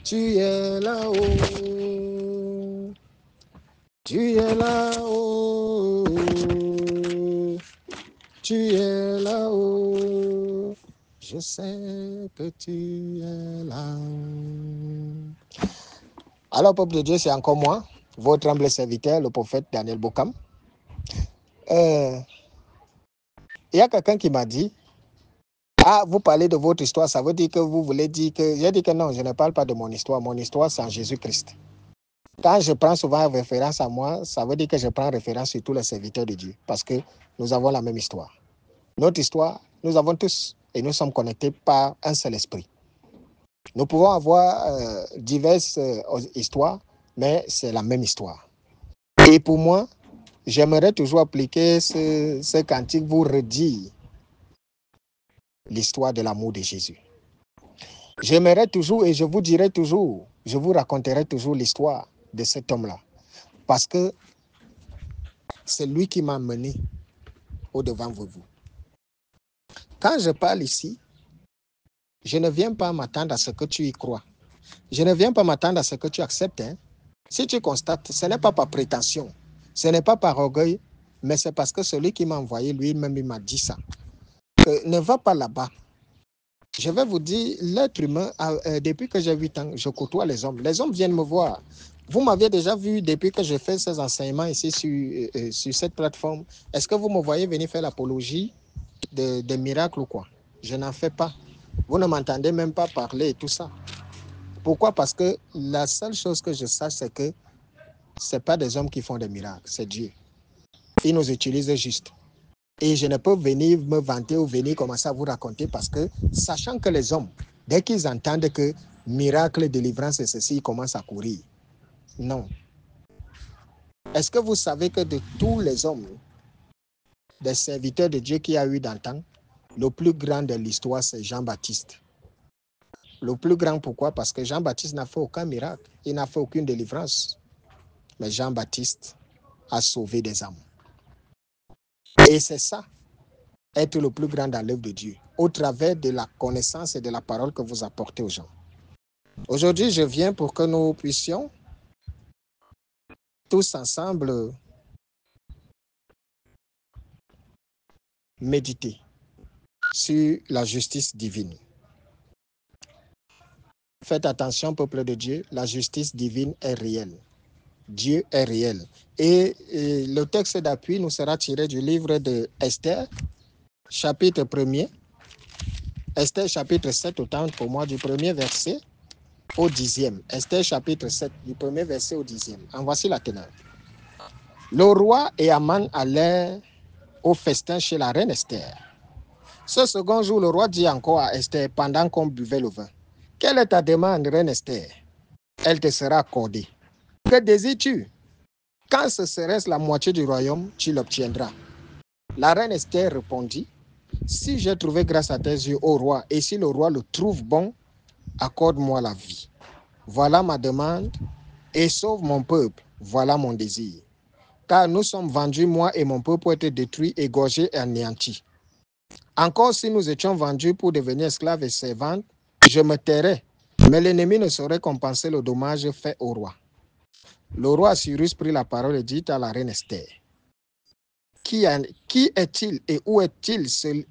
Tu es là-haut. Tu es là-haut. Tu es là-haut. Je sais que tu es là. Alors, peuple de Dieu, c'est encore moi, votre humble serviteur, le prophète Daniel Bokam. Il y a quelqu'un qui m'a dit, ah, vous parlez de votre histoire, ça veut dire que vous voulez dire que... J'ai dit que non, je ne parle pas de mon histoire. Mon histoire, c'est en Jésus-Christ. Quand je prends souvent référence à moi, ça veut dire que je prends référence sur tous les serviteurs de Dieu, parce que nous avons la même histoire. Notre histoire, nous avons tous, et nous sommes connectés par un seul esprit. Nous pouvons avoir diverses histoires, mais c'est la même histoire. Et pour moi, j'aimerais toujours appliquer ce cantique, vous redire l'histoire de l'amour de Jésus. J'aimerais toujours et je vous dirai toujours, je vous raconterai toujours l'histoire de cet homme-là. Parce que c'est lui qui m'a mené au-devant de vous. Quand je parle ici, je ne viens pas m'attendre à ce que tu y crois. Je ne viens pas m'attendre à ce que tu acceptes. Hein. Si tu constates, ce n'est pas par prétention, ce n'est pas par orgueil, mais c'est parce que celui qui m'a envoyé, lui-même, il m'a dit ça. Que ne va pas là-bas. Je vais vous dire, l'être humain, depuis que j'ai 8 ans, je côtoie les hommes. Les hommes viennent me voir. Vous m'aviez déjà vu depuis que je fais ces enseignements ici sur cette plateforme. Est-ce que vous me voyez venir faire l'apologie de miracles ou quoi? Je n'en fais pas. Vous ne m'entendez même pas parler et tout ça. Pourquoi? Parce que la seule chose que je sache, c'est que ce n'est pas des hommes qui font des miracles, c'est Dieu. Il nous utilise juste. Et je ne peux venir me vanter ou venir commencer à vous raconter parce que, sachant que les hommes, dès qu'ils entendent que miracle, délivrance et ceci, ils commencent à courir. Non. Est-ce que vous savez que de tous les hommes, des serviteurs de Dieu qu'il y a eu dans le temps, le plus grand de l'histoire, c'est Jean-Baptiste. Le plus grand, pourquoi? Parce que Jean-Baptiste n'a fait aucun miracle. Il n'a fait aucune délivrance. Mais Jean-Baptiste a sauvé des âmes. Et c'est ça, être le plus grand dans l'œuvre de Dieu, au travers de la connaissance et de la parole que vous apportez aux gens. Aujourd'hui, je viens pour que nous puissions tous ensemble méditer sur la justice divine. Faites attention, peuple de Dieu, la justice divine est réelle. Dieu est réel. Et le texte d'appui nous sera tiré du livre de Esther, chapitre 1er. Esther, chapitre 7, autant pour moi, du premier verset au 10e. Esther, chapitre 7, du premier verset au 10e. En voici la teneur. Le roi et Aman allèrent au festin chez la reine Esther. Ce second jour, le roi dit encore à Esther, pendant qu'on buvait le vin, « Quelle est ta demande, reine Esther? Elle te sera accordée. Que désires-tu? Quand ce serait la moitié du royaume, tu l'obtiendras. » La reine Esther répondit, « Si j'ai trouvé grâce à tes yeux, ô roi, et si le roi le trouve bon, accorde-moi la vie. Voilà ma demande, et sauve mon peuple, voilà mon désir. Car nous sommes vendus, moi et mon peuple, pour être détruits, égorgés et anéantis. Encore si nous étions vendus pour devenir esclaves et servantes, je me tairais, mais l'ennemi ne saurait compenser le dommage fait au roi. » Le roi Cyrus prit la parole et dit à la reine Esther, « Qui est-il et où est-il celui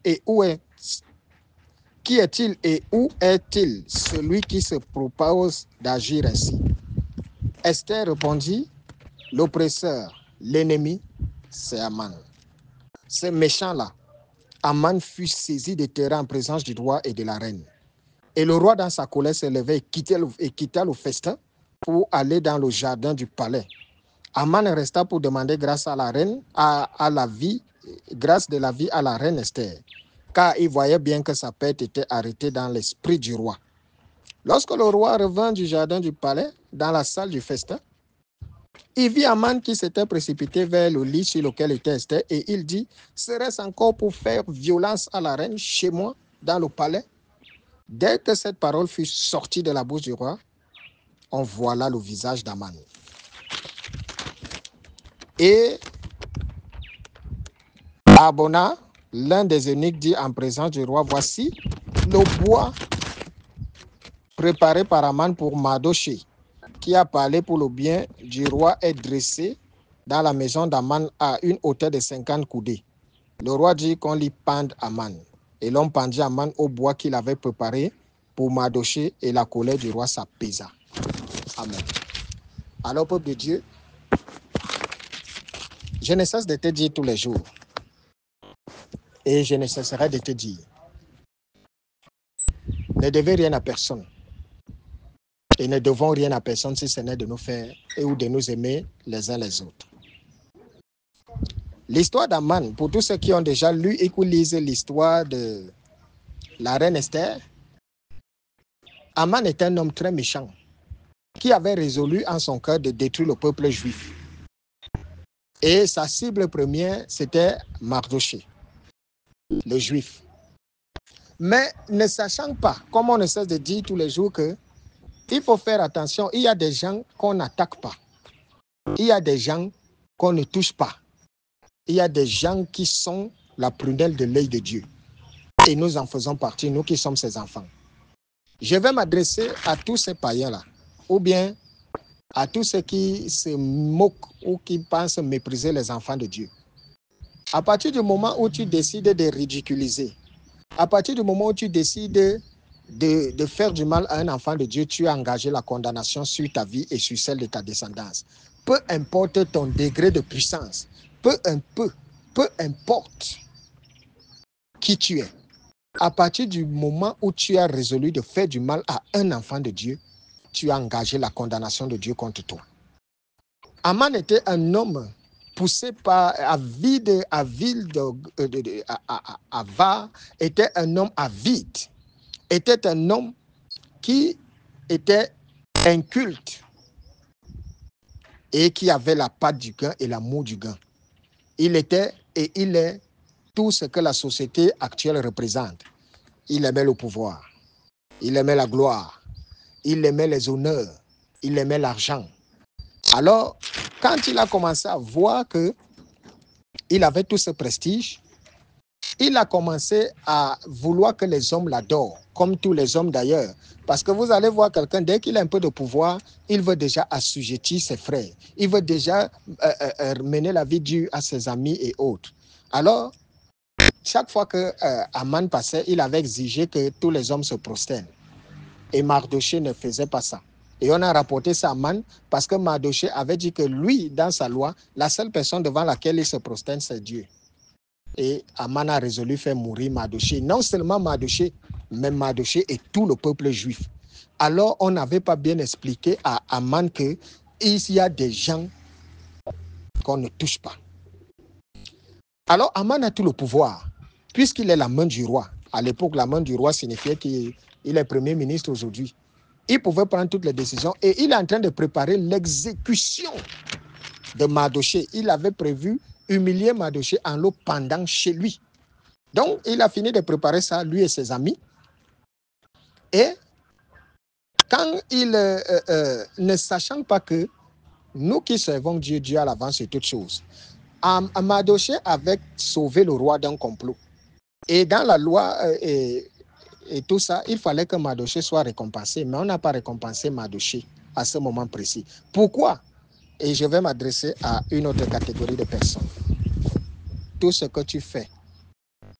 qui se propose d'agir ainsi? » Esther répondit, « L'oppresseur, l'ennemi, c'est Aman. » Ce méchant-là, Aman fut saisi de terreur en présence du roi et de la reine. Et le roi, dans sa colère, se levait et quitta le festin pour aller dans le jardin du palais. Aman resta pour demander grâce à la reine, grâce de la vie à la reine Esther, car il voyait bien que sa perte était arrêtée dans l'esprit du roi. Lorsque le roi revint du jardin du palais, dans la salle du festin, il vit Aman qui s'était précipité vers le lit sur lequel était Esther, et il dit, « Serait-ce encore pour faire violence à la reine chez moi, dans le palais? » Dès que cette parole fut sortie de la bouche du roi, on voila le visage d'Aman. Et Abona, l'un des eunuques, dit en présence du roi, « Voici le bois préparé par Aman pour Mardochée, qui a parlé pour le bien du roi, est dressé dans la maison d'Aman à une hauteur de 50 coudées. Le roi dit qu'on lui pende Aman. Et l'on pendit Aman au bois qu'il avait préparé pour Mardochée, et la colère du roi s'apaisa. Amen. Alors, peuple de Dieu, je ne cesse de te dire tous les jours, et je ne cesserai de te dire, ne devez rien à personne, et ne devons rien à personne si ce n'est de nous faire et ou de nous aimer les uns les autres. L'histoire d'Aman, pour tous ceux qui ont déjà lu et qui lisent l'histoire de la reine Esther, Aman est un homme très méchant qui avait résolu en son cœur de détruire le peuple juif. Et sa cible première, c'était Mardochée, le juif. Mais ne sachant pas, comme on ne cesse de dire tous les jours, que il faut faire attention, il y a des gens qu'on n'attaque pas. Il y a des gens qu'on ne touche pas. Il y a des gens qui sont la prunelle de l'œil de Dieu. Et nous en faisons partie, nous qui sommes ses enfants. Je vais m'adresser à tous ces païens-là, ou bien à tous ceux qui se moquent ou qui pensent mépriser les enfants de Dieu. À partir du moment où tu décides de ridiculiser, à partir du moment où tu décides de faire du mal à un enfant de Dieu, tu as engagé la condamnation sur ta vie et sur celle de ta descendance. Peu importe ton degré de puissance, peu importe qui tu es, à partir du moment où tu as résolu de faire du mal à un enfant de Dieu, tu as engagé la condamnation de Dieu contre toi. Aman était un homme poussé par avare, était un homme avide, était un homme qui était inculte et qui avait la patte du gain et l'amour du gain. Il était et il est tout ce que la société actuelle représente. Il aimait le pouvoir, il aimait la gloire, il aimait les honneurs, il aimait l'argent. Alors, quand il a commencé à voir qu'il avait tout ce prestige, il a commencé à vouloir que les hommes l'adorent, comme tous les hommes d'ailleurs. Parce que vous allez voir quelqu'un, dès qu'il a un peu de pouvoir, il veut déjà assujettir ses frères. Il veut déjà mener la vie dure à ses amis et autres. Alors, chaque fois que Aman passait, il avait exigé que tous les hommes se prosternent. Et Mardochée ne faisait pas ça. Et on a rapporté ça à Aman parce que Mardochée avait dit que lui, dans sa loi, la seule personne devant laquelle il se prosterne, c'est Dieu. Et Aman a résolu faire mourir Mardochée. Non seulement Mardochée, mais Mardochée et tout le peuple juif. Alors, on n'avait pas bien expliqué à Aman qu'il y a des gens qu'on ne touche pas. Alors, Aman a tout le pouvoir, puisqu'il est la main du roi. À l'époque, la main du roi signifiait qu'il est premier ministre aujourd'hui. Il pouvait prendre toutes les décisions et il est en train de préparer l'exécution de Mardochée. Il avait prévu humilier Mardochée en le pendant chez lui. Donc, il a fini de préparer ça, lui et ses amis. Et quand il, ne sachant pas que nous qui servons Dieu, Dieu à l'avance sur toutes choses, Mardochée avait sauvé le roi d'un complot. Et dans la loi et tout ça, il fallait que Mardochée soit récompensé, mais on n'a pas récompensé Mardochée à ce moment précis. Pourquoi? Et je vais m'adresser à une autre catégorie de personnes. Tout ce que tu fais,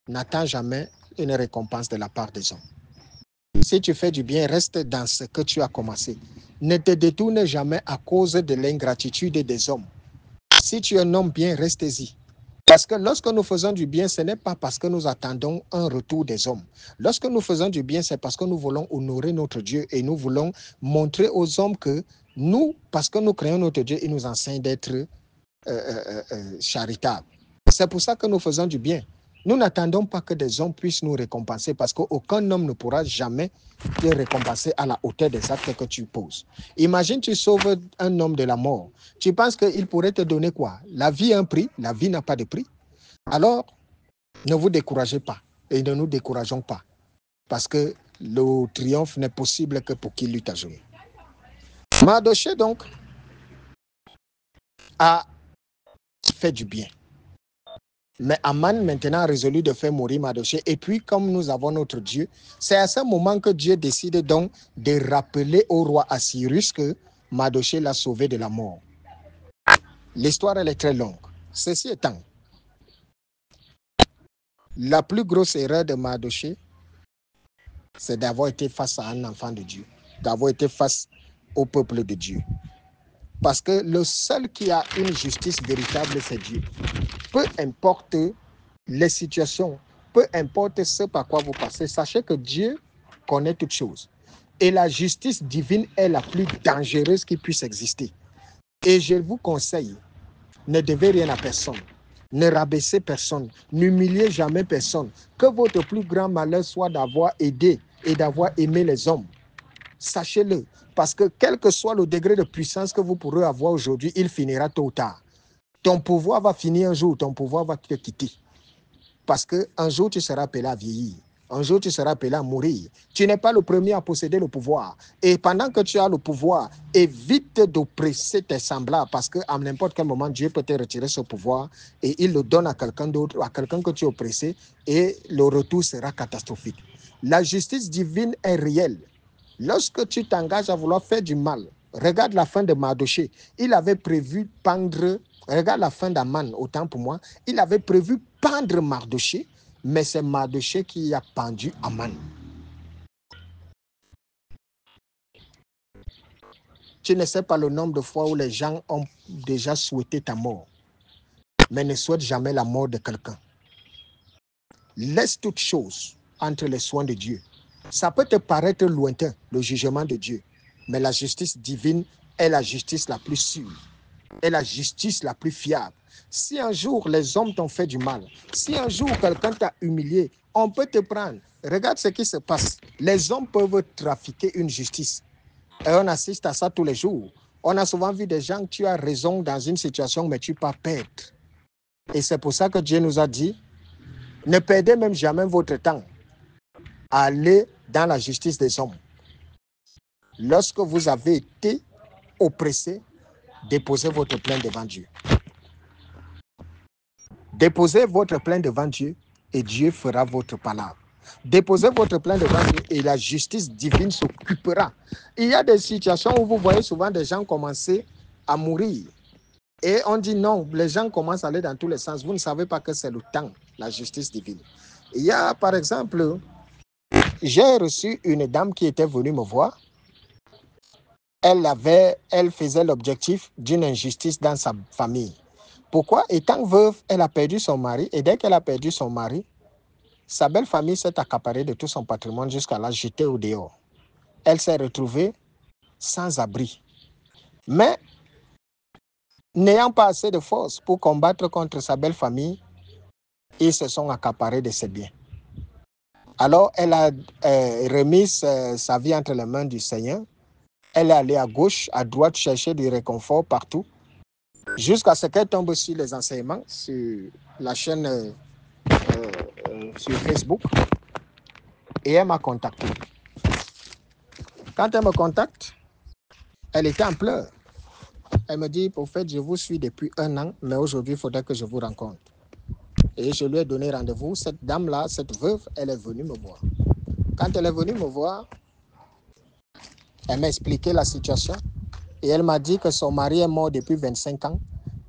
n'attends jamais une récompense de la part des hommes. Si tu fais du bien, reste dans ce que tu as commencé. Ne te détourne jamais à cause de l'ingratitude des hommes. Si tu es un homme bien, reste-y. Parce que lorsque nous faisons du bien, ce n'est pas parce que nous attendons un retour des hommes. Lorsque nous faisons du bien, c'est parce que nous voulons honorer notre Dieu et nous voulons montrer aux hommes que nous, parce que nous créons notre Dieu, il nous enseigne d'être charitables. C'est pour ça que nous faisons du bien. Nous n'attendons pas que des hommes puissent nous récompenser parce qu'aucun homme ne pourra jamais te récompenser à la hauteur des actes que tu poses. Imagine, tu sauves un homme de la mort. Tu penses qu'il pourrait te donner quoi? La vie a un prix, la vie n'a pas de prix. Alors, ne vous découragez pas et ne nous décourageons pas parce que le triomphe n'est possible que pour qui lutte à jouer. Mardochée, donc, a fait du bien. Mais Aman maintenant a résolu de faire mourir Mardochée. Et puis, comme nous avons notre Dieu, c'est à ce moment que Dieu décide donc de rappeler au roi Assyrus que Mardochée l'a sauvé de la mort. L'histoire, elle est très longue. Ceci étant, la plus grosse erreur de Mardochée, c'est d'avoir été face à un enfant de Dieu, d'avoir été face au peuple de Dieu. Parce que le seul qui a une justice véritable, c'est Dieu. Peu importe les situations, peu importe ce par quoi vous passez, sachez que Dieu connaît toutes choses. Et la justice divine est la plus dangereuse qui puisse exister. Et je vous conseille, ne devez rien à personne. Ne rabaissez personne. N'humiliez jamais personne. Que votre plus grand malheur soit d'avoir aidé et d'avoir aimé les hommes. Sachez-le, parce que quel que soit le degré de puissance que vous pourrez avoir aujourd'hui, il finira tôt ou tard. Ton pouvoir va finir un jour, ton pouvoir va te quitter. Parce qu'un jour, tu seras appelé à vieillir. Un jour, tu seras appelé à mourir. Tu n'es pas le premier à posséder le pouvoir. Et pendant que tu as le pouvoir, évite d'oppresser tes semblables parce qu'à n'importe quel moment, Dieu peut te retirer ce pouvoir et il le donne à quelqu'un d'autre, à quelqu'un que tu as oppressé et le retour sera catastrophique. La justice divine est réelle. Lorsque tu t'engages à vouloir faire du mal, regarde la fin de Mardochée. Il avait prévu pendre, regarde la fin d'Aman, autant pour moi, il avait prévu pendre Mardochée, mais c'est Mardochée qui a pendu Aman. Tu ne sais pas le nombre de fois où les gens ont déjà souhaité ta mort, mais ne souhaitent jamais la mort de quelqu'un. Laisse toutes choses entre les soins de Dieu. Ça peut te paraître lointain, le jugement de Dieu, mais la justice divine est la justice la plus sûre, est la justice la plus fiable. Si un jour les hommes t'ont fait du mal, si un jour quelqu'un t'a humilié, on peut te prendre. Regarde ce qui se passe. Les hommes peuvent trafiquer une justice. Et on assiste à ça tous les jours. On a souvent vu des gens, tu as raison dans une situation, mais tu peux perdre. Et c'est pour ça que Dieu nous a dit, ne perdez même jamais votre temps. Allez dans la justice des hommes. Lorsque vous avez été oppressé, déposez votre plainte devant Dieu. Déposez votre plainte devant Dieu et Dieu fera votre palabre. Déposez votre plainte devant Dieu et la justice divine s'occupera. Il y a des situations où vous voyez souvent des gens commencer à mourir. Et on dit non, les gens commencent à aller dans tous les sens. Vous ne savez pas que c'est le temps, la justice divine. Il y a par exemple, j'ai reçu une dame qui était venue me voir. Elle faisait l'objectif d'une injustice dans sa famille. Pourquoi? Étant veuve, elle a perdu son mari et dès qu'elle a perdu son mari, sa belle famille s'est accaparée de tout son patrimoine jusqu'à la jeter au dehors. Elle s'est retrouvée sans abri. Mais n'ayant pas assez de force pour combattre contre sa belle famille, ils se sont accaparés de ses biens. Alors, elle a remis sa vie entre les mains du Seigneur. Elle est allée à gauche, à droite, chercher du réconfort partout, jusqu'à ce qu'elle tombe sur les enseignements, sur la chaîne sur Facebook. Et elle m'a contacté. Quand elle me contacte, elle était en pleurs. Elle me dit, prophète, je vous suis depuis 1 an, mais aujourd'hui, il faudrait que je vous rencontre. Et je lui ai donné rendez-vous. Cette dame-là, cette veuve, elle est venue me voir. Quand elle est venue me voir, elle m'a expliqué la situation et elle m'a dit que son mari est mort depuis 25 ans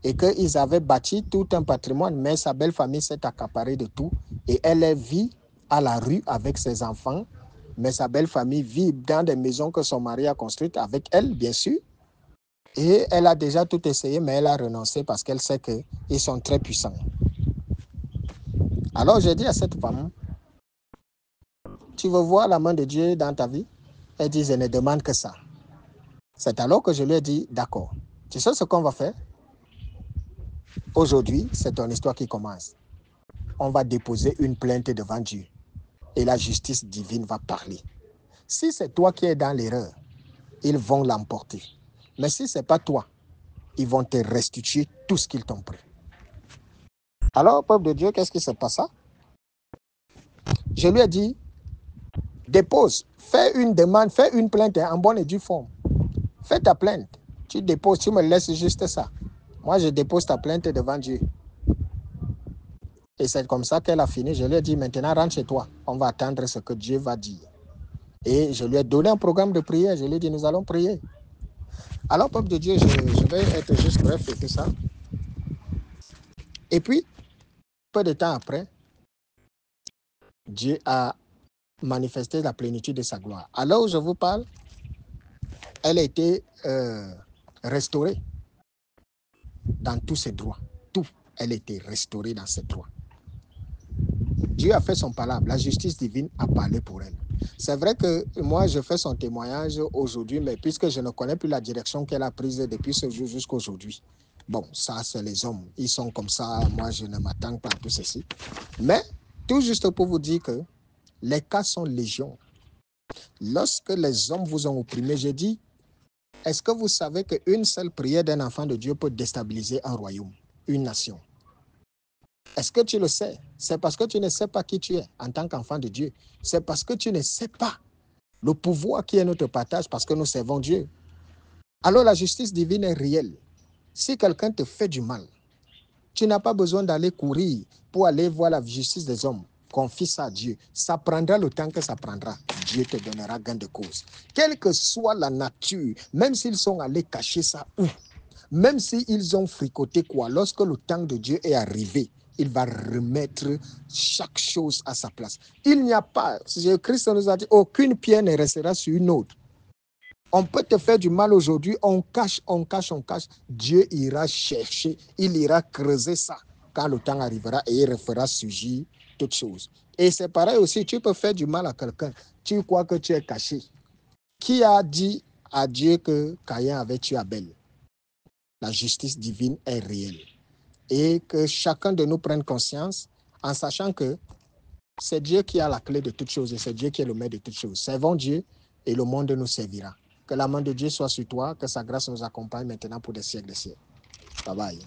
et qu'ils avaient bâti tout un patrimoine, mais sa belle famille s'est accaparée de tout et elle vit à la rue avec ses enfants, mais sa belle famille vit dans des maisons que son mari a construites avec elle, bien sûr. Et elle a déjà tout essayé, mais elle a renoncé parce qu'elle sait qu'ils sont très puissants. Alors j'ai dit à cette femme, tu veux voir la main de Dieu dans ta vie? Elle dit, je ne demande que ça. C'est alors que je lui ai dit, d'accord, tu sais ce qu'on va faire? Aujourd'hui, c'est ton histoire qui commence. On va déposer une plainte devant Dieu et la justice divine va parler. Si c'est toi qui es dans l'erreur, ils vont l'emporter. Mais si ce n'est pas toi, ils vont te restituer tout ce qu'ils t'ont pris. Alors, peuple de Dieu, qu'est-ce qui se passa? Je lui ai dit, dépose, fais une demande, fais une plainte en bonne et due forme. Fais ta plainte. Tu déposes, tu me laisses juste ça. Moi, je dépose ta plainte devant Dieu. Et c'est comme ça qu'elle a fini. Je lui ai dit, maintenant, rentre chez toi. On va attendre ce que Dieu va dire. Et je lui ai donné un programme de prière. Je lui ai dit, nous allons prier. Alors, peuple de Dieu, je vais être juste bref et tout ça. Et puis, peu de temps après, Dieu a manifesté la plénitude de sa gloire. À l'heure où je vous parle, elle a été restaurée dans tous ses droits. Tout, elle a été restaurée dans ses droits. Dieu a fait son palabre. La justice divine a parlé pour elle. C'est vrai que moi, je fais son témoignage aujourd'hui, mais puisque je ne connais plus la direction qu'elle a prise depuis ce jour jusqu'à aujourd'hui. Bon, ça, c'est les hommes. Ils sont comme ça. Moi, je ne m'attends pas à tout ceci. Mais, tout juste pour vous dire que les cas sont légion. Lorsque les hommes vous ont opprimé, j'ai dit, est-ce que vous savez qu'une seule prière d'un enfant de Dieu peut déstabiliser un royaume, une nation? Est-ce que tu le sais? C'est parce que tu ne sais pas qui tu es en tant qu'enfant de Dieu. C'est parce que tu ne sais pas le pouvoir qui est notre partage parce que nous servons Dieu. Alors la justice divine est réelle. Si quelqu'un te fait du mal, tu n'as pas besoin d'aller courir pour aller voir la justice des hommes. Confie ça à Dieu. Ça prendra le temps que ça prendra. Dieu te donnera gain de cause. Quelle que soit la nature, même s'ils sont allés cacher ça où, même s'ils ont fricoté quoi, lorsque le temps de Dieu est arrivé, il va remettre chaque chose à sa place. Il n'y a pas, Christ nous a dit, aucune pierre ne restera sur une autre. On peut te faire du mal aujourd'hui, on cache. Dieu ira chercher, il ira creuser ça quand le temps arrivera et il refera surgir toutes choses. Et c'est pareil aussi, tu peux faire du mal à quelqu'un, tu crois que tu es caché. Qui a dit à Dieu que Caïn avait tué Abel? La justice divine est réelle. Et que chacun de nous prenne conscience en sachant que c'est Dieu qui a la clé de toutes choses et c'est Dieu qui est le maître de toutes choses. Servons Dieu et le monde nous servira. Que la main de Dieu soit sur toi, que sa grâce nous accompagne maintenant pour des siècles et des siècles. Bye bye.